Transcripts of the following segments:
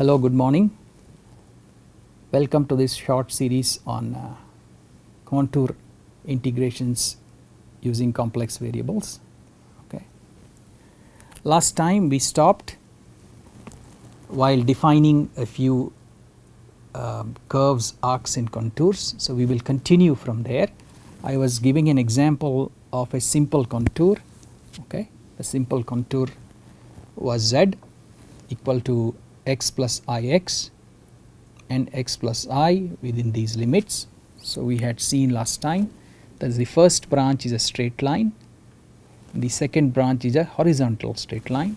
Hello, good morning. Welcome to this short series on contour integrations using complex variables. Okay. Last time we stopped while defining a few curves, arcs and contours. So, we will continue from there. I was giving an example of a simple contour. Okay. The simple contour was z equal to x plus ix and x plus I within these limits. So, we had seen last time that the first branch is a straight line, the second branch is a horizontal straight line.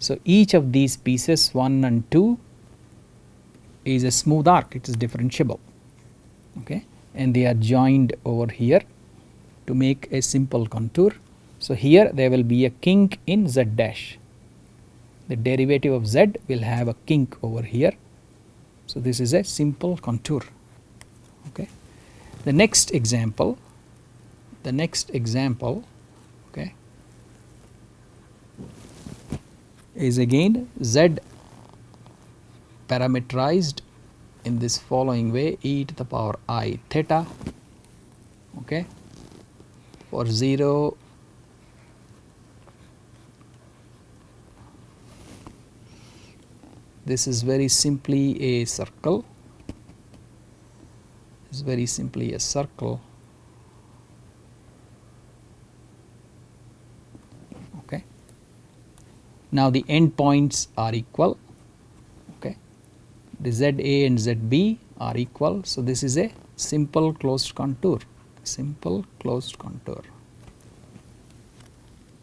So, each of these pieces 1 and 2 is a smooth arc, it is differentiable, okay, and they are joined over here to make a simple contour. So, here there will be a kink in z dash, the derivative of z will have a kink over here. So, this is a simple contour. Okay. The next example okay, is again z parameterized in this following way, e to the power I theta, okay, for 0 this is very simply a circle, is very simply a circle, okay. Now the endpoints are equal, okay, the ZA and ZB are equal. So, this is a simple closed contour,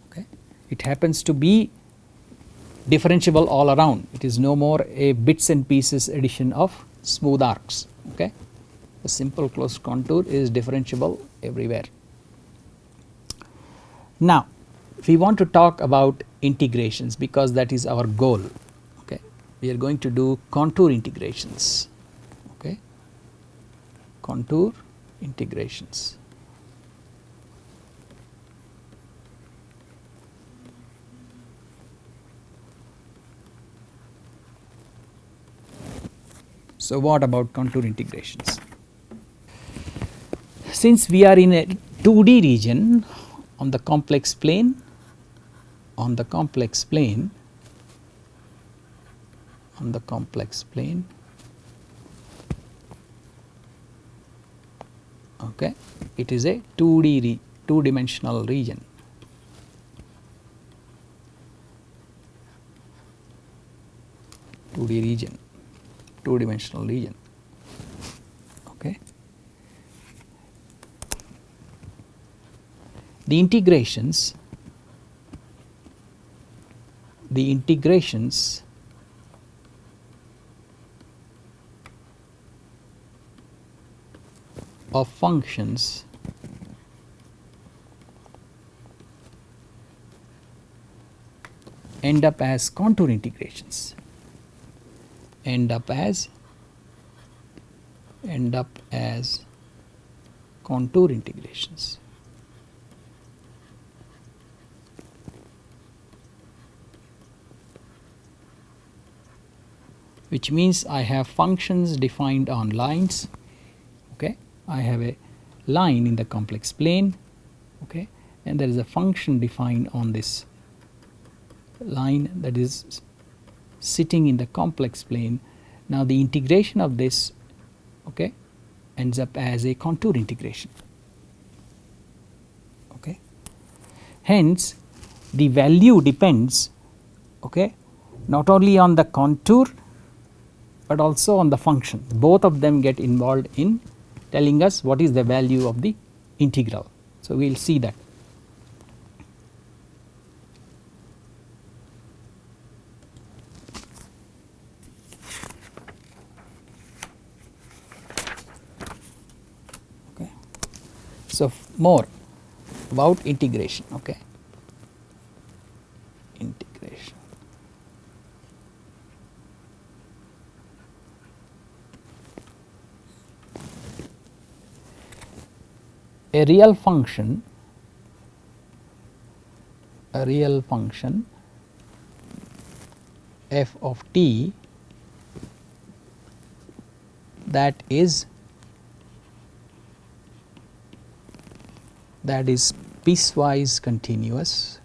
okay. It happens to be differentiable all around, it is no more a bits and pieces addition of smooth arcs, okay. The simple closed contour is differentiable everywhere. Now, we want to talk about integrations because that is our goal, okay. We are going to do contour integrations, okay, contour integrations. So, what about contour integrations? Since we are in a 2D region on the complex plane, okay, it is a 2-dimensional region. Two-dimensional region, okay. The integrations of functions end up as contour integrations, which means I have functions defined on lines, okay. I have a line in the complex plane, okay, and there is a function defined on this line that is sitting in the complex plane. Now, the integration of this, okay, ends up as a contour integration, okay. Hence, the value depends, okay, not only on the contour but also on the function. Both of them get involved in telling us what is the value of the integral. So, we will see that. Okay. So, more about integration, okay. Integration. A real function f of t that is piecewise continuous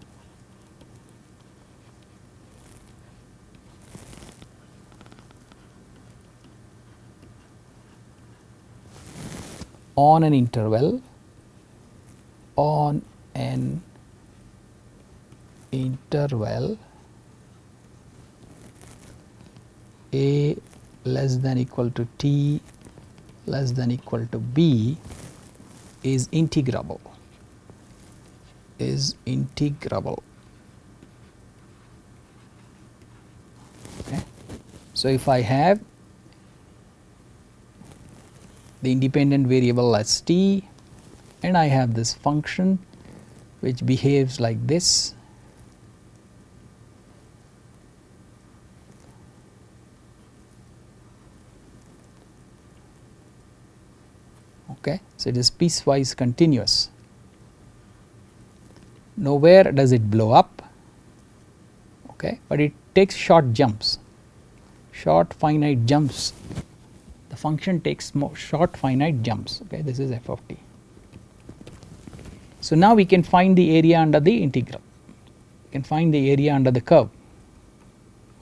on an interval a less than equal to t less than equal to b is integrable. Okay. So, if I have the independent variable as t and I have this function which behaves like this, okay. So, it is piecewise continuous. Nowhere does it blow up, okay, but it takes short jumps, short finite jumps. The function takes short finite jumps, okay. This is f of t. So, now we can find the area under the integral, we can find the area under the curve,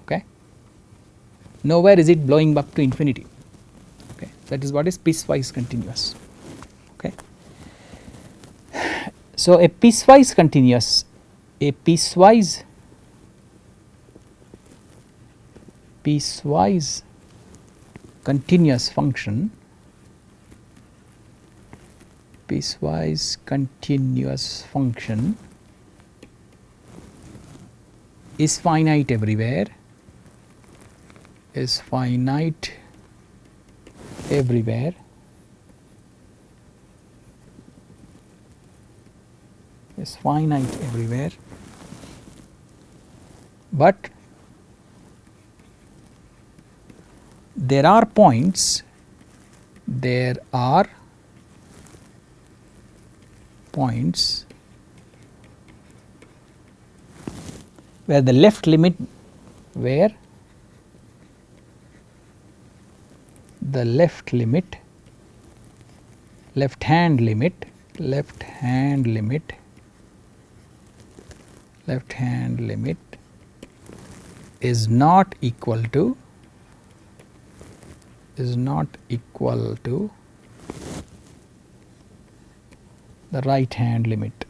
okay. Nowhere is it blowing up to infinity, okay. That is what is piecewise continuous, okay. So, a piecewise continuous function is finite everywhere, but there are points where the left hand limit is not equal to the right hand limit.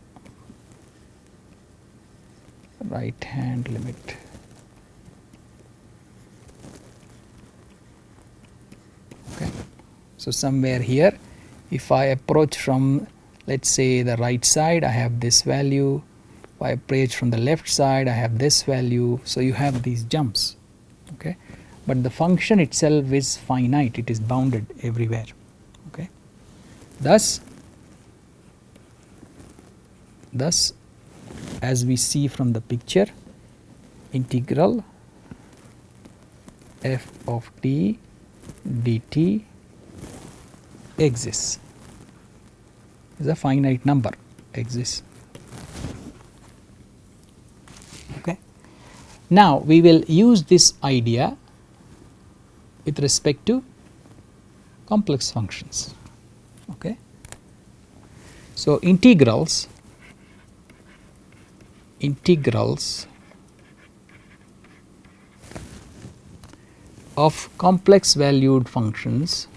Okay. So, somewhere here if I approach from, let us say, the right side, I have this value. If I approach from the left side, I have this value. So, you have these jumps, okay. But the function itself is finite, it is bounded everywhere, okay. Thus as we see from the picture, integral f of t dt exists, is a finite number, exists, okay. Now, we will use this idea with respect to complex functions, okay. So, integrals of complex valued functions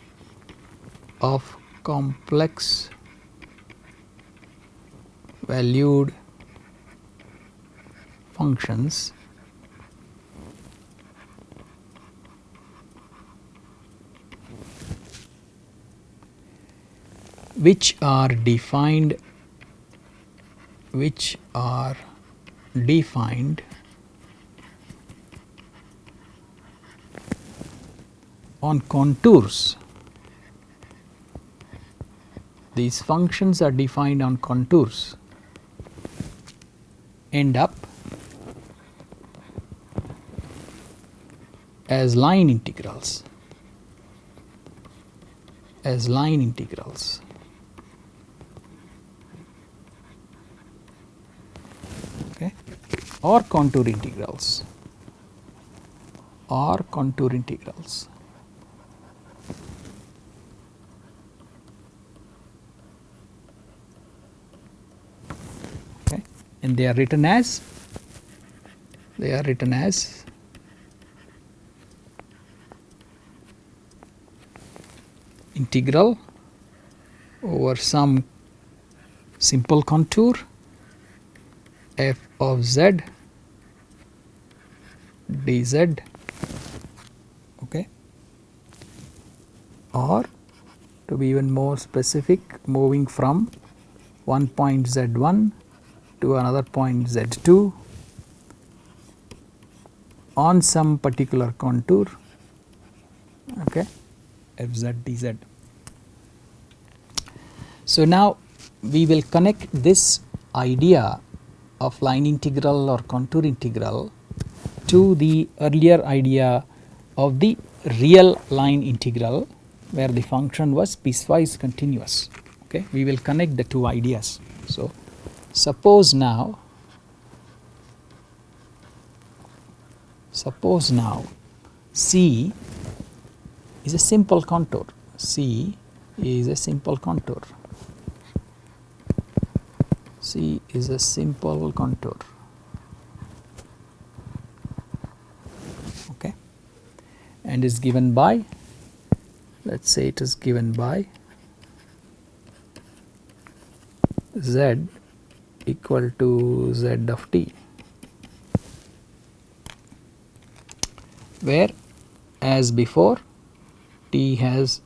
which are defined on contours. These functions are defined on contours, end up as line integrals, okay, or contour integrals, and they are written as integral over some simple contour f of z dz, okay, or to be even more specific, moving from one point z1 to another point z2 on some particular contour, okay, fz dz. So now we will connect this idea of line integral or contour integral to the earlier idea of the real line integral, where the function was piecewise continuous. Okay, we will connect the two ideas. So suppose now C is a simple contour. C is a simple contour. C is a simple contour. Okay, and is given by, let us say it is given by z equal to z of t, where as before t has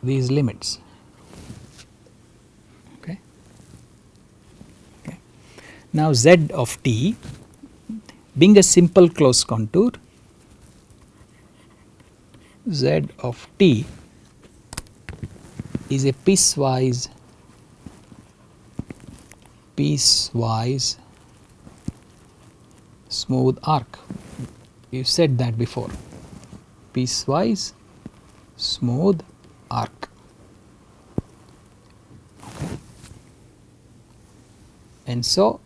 these limits. Okay. Okay. Now z of t being a simple closed contour, z of t is a piecewise smooth arc. You said that before, piecewise smooth arc. Okay. And so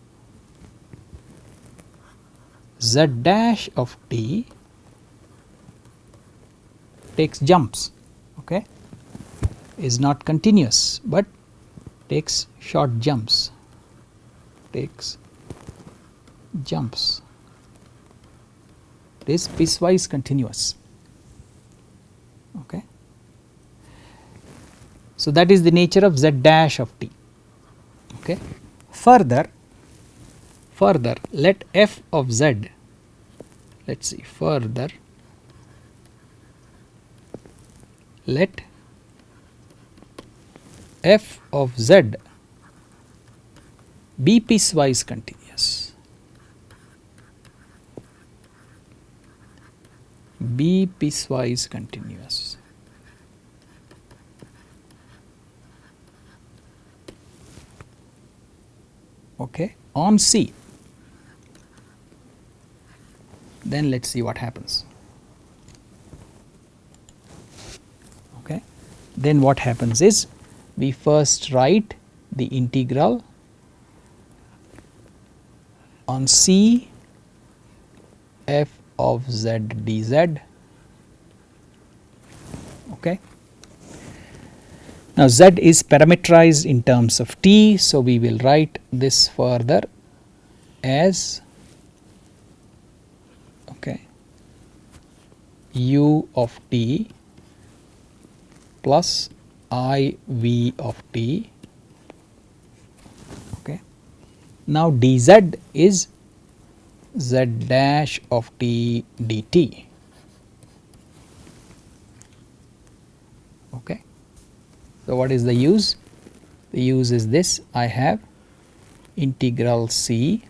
z dash of t takes jumps, okay, is not continuous but takes short jumps, it is piecewise continuous. Okay. So that is the nature of z dash of t. Okay. Further let f of z, let us see, further let f of z be piecewise continuous, be piecewise continuous. Okay, on C. Then let us see what happens. Okay. Then what happens is, we first write the integral on C f of z dz. Okay. Now z is parameterized in terms of t, so we will write this further as, okay, u of t plus I v of t. Okay. Now dz is z dash of t dt. Okay. So what is the use? The use is this: I have integral c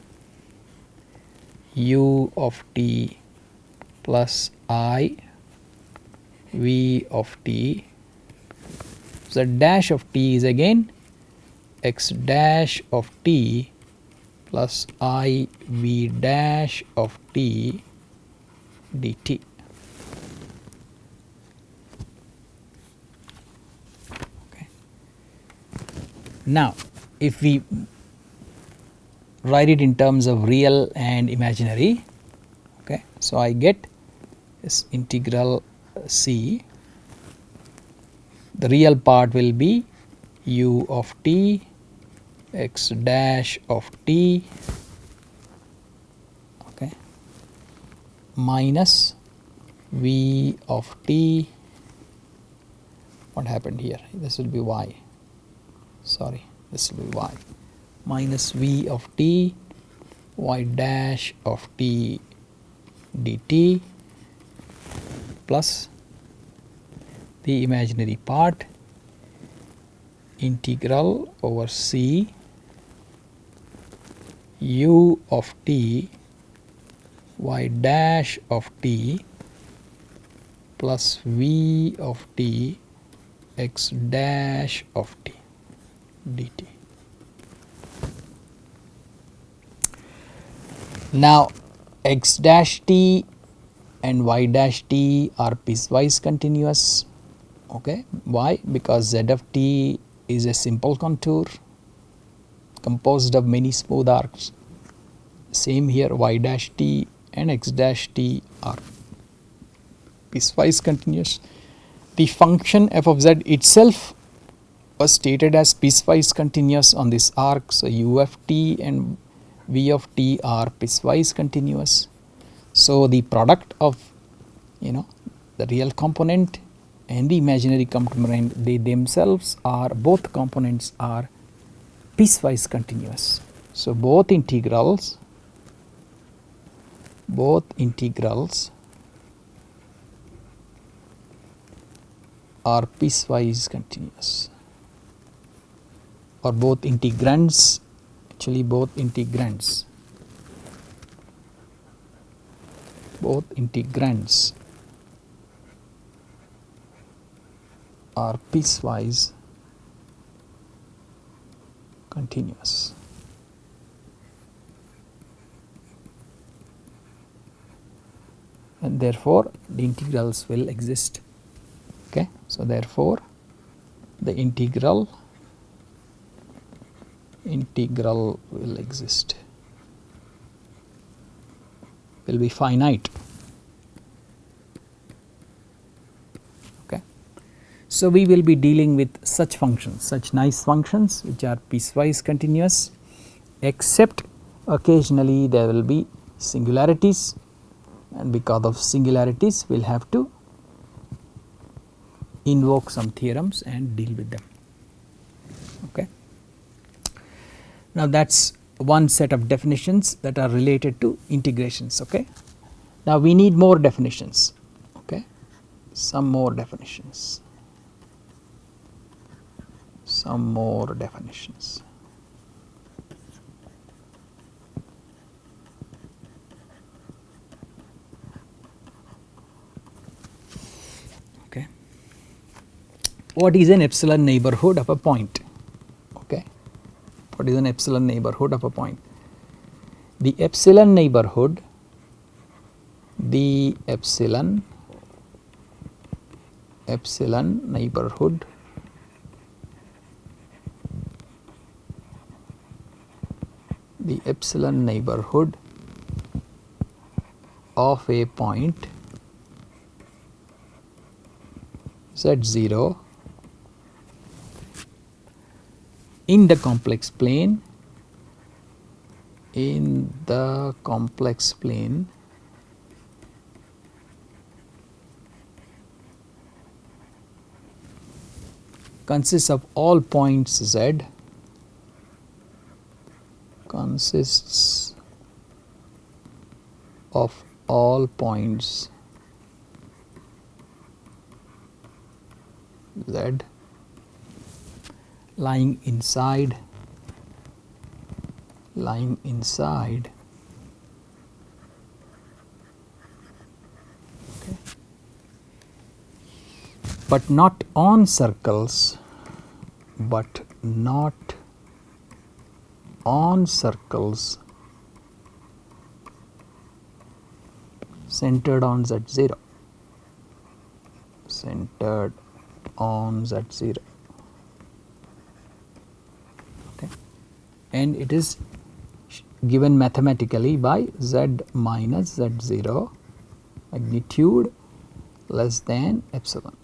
u of t plus I v of t. Z dash of t is again x dash of t plus I v dash of t dt. Okay. Now if we write it in terms of real and imaginary, okay, so I get this integral c. The real part will be u of t x dash of t, okay, minus v of t. What happened here? This will be y. Sorry, this will be y. Minus v of t, y dash of t dt, plus the imaginary part integral over c u of t y dash of t plus v of t x dash of t dt. Now x dash t and y dash t are piecewise continuous. Okay, why? Because z of t is a simple contour composed of many smooth arcs. Same here, y dash t and x dash t are piecewise continuous. The function f of z itself was stated as piecewise continuous on this arc. So u of t and v of t are piecewise continuous. So the product of the real component and the imaginary component, they themselves are, both components are piecewise continuous. So both integrals are piecewise continuous, or both integrands, actually both integrands are piecewise continuous. And therefore the integrals will exist. Okay, so therefore the integral will exist, will be finite. Okay, so we will be dealing with such functions, such nice functions which are piecewise continuous, except occasionally there will be singularities, and because of singularities we will have to invoke some theorems and deal with them. Okay. Now that is one set of definitions that are related to integrations. Okay. Now we need more definitions. Okay, some more definitions. Okay. What is an epsilon neighborhood of a point? Okay. What is an epsilon neighborhood of a point? The epsilon neighborhood of a point z0 in the complex plane consists of all points z, lying inside okay, but not on circles, centered on z0, okay, and it is given mathematically by z minus z0 magnitude less than epsilon.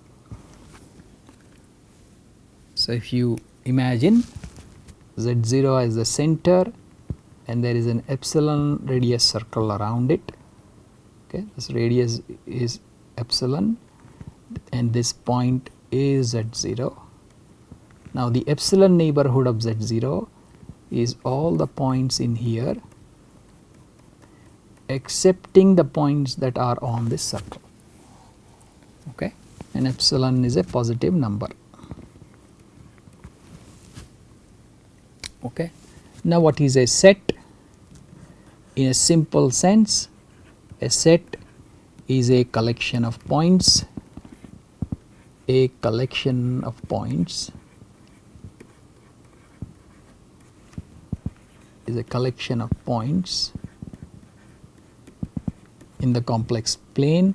So if you imagine Z0 as the center, and there is an epsilon radius circle around it. Okay, this radius is epsilon and this point is Z0. Now the epsilon neighborhood of Z0 is all the points in here excepting the points that are on this circle. Okay, and epsilon is a positive number. Okay. Now what is a set? In a simple sense, a set is a collection of points, a collection of points is a collection of points in the complex plane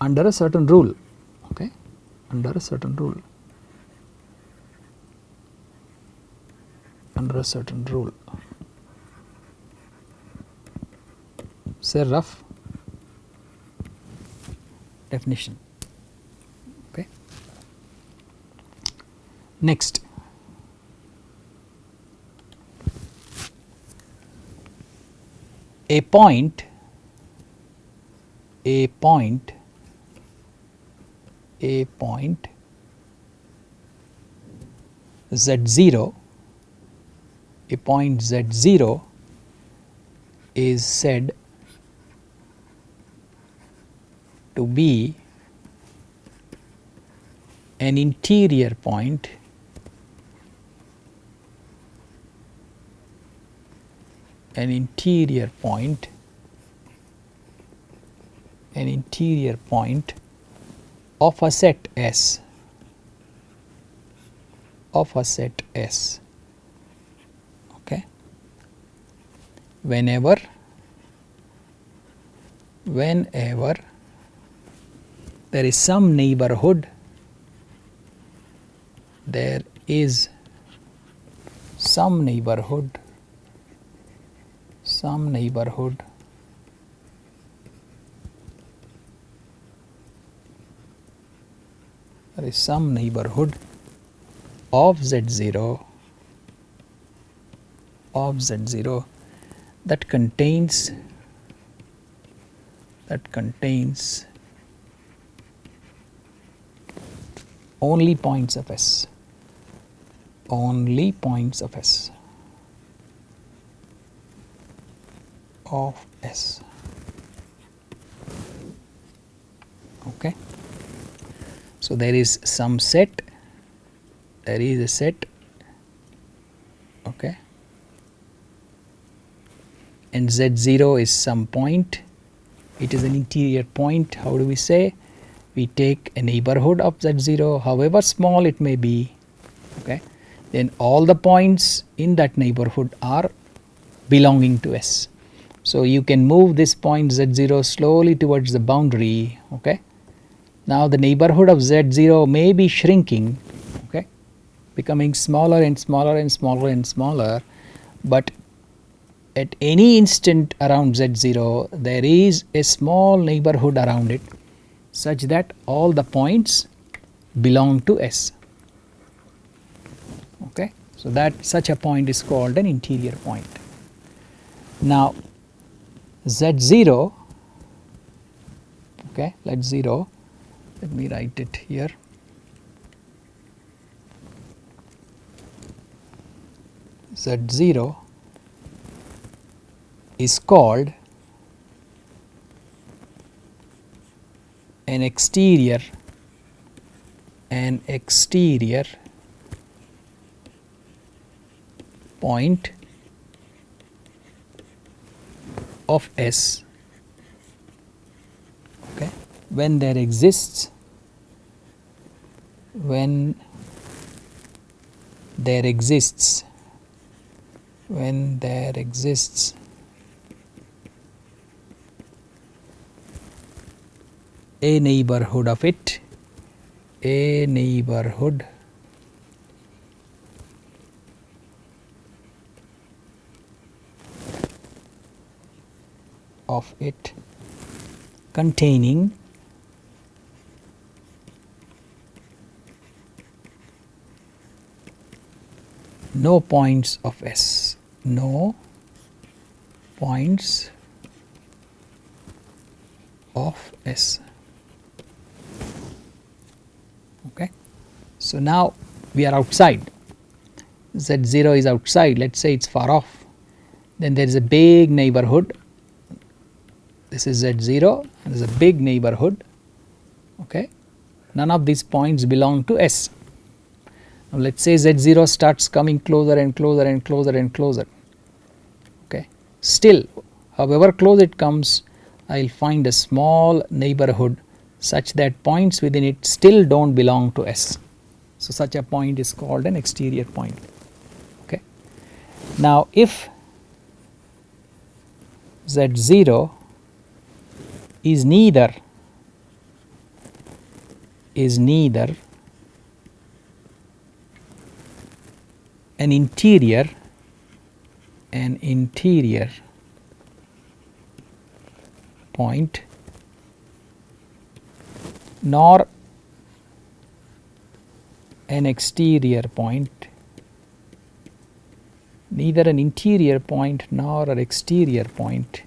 under a certain rule. Okay, under a certain rule. Under a certain rule. It's a rough definition. Okay. Next, a point Z0, a point Z0 is said to be an interior point of a set S, okay, whenever there is some neighborhood, there is some neighborhood of Z0 that contains only points of S, of S. Okay. So there is some set, there is a set, okay, and Z0 is some point, it is an interior point. How do we say? We take a neighborhood of Z0, however small it may be, okay, then all the points in that neighborhood are belonging to S. So you can move this point Z0 slowly towards the boundary, okay. Now the neighborhood of Z0 may be shrinking, okay, becoming smaller and smaller and smaller and smaller, but at any instant around Z0 there is a small neighborhood around it such that all the points belong to S. Okay. So that such a point is called an interior point. Now Z0, okay, let me write it here. Z0 is called an exterior point of S, okay, when there exists a neighborhood of it, containing no points of S, no points of S. Okay. So, now we are outside, Z0 is outside, let us say it is far off, then there is a big neighborhood, this is Z0 and there is a big neighborhood, okay. None of these points belong to S. Now, let us say Z0 starts coming closer and closer and closer and closer, okay. Still, however close it comes, I will find a small neighborhood such that points within it still do not belong to S. So, such a point is called an exterior point. Okay. Now, if Z0 is neither an interior point nor an exterior point, neither an interior point nor an exterior point,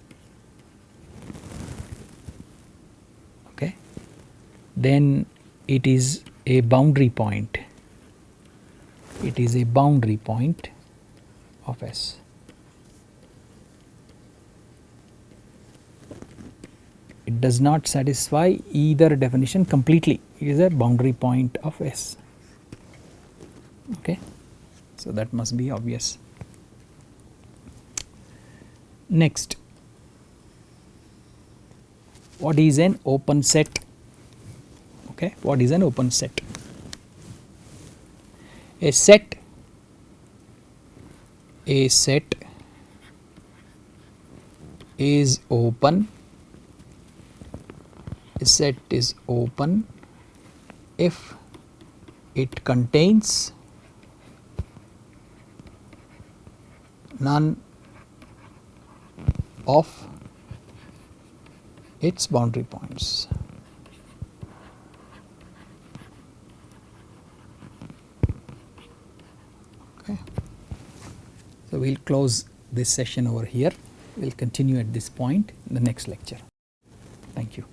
okay, then it is a boundary point. It is a boundary point of S. It does not satisfy either definition completely, it is a boundary point of S. Okay. So, that must be obvious. Next, what is an open set? Okay. What is an open set? A set is open. A set is open if it contains none of its boundary points. Okay. So, we will close this session over here. We will continue at this point in the next lecture. Thank you.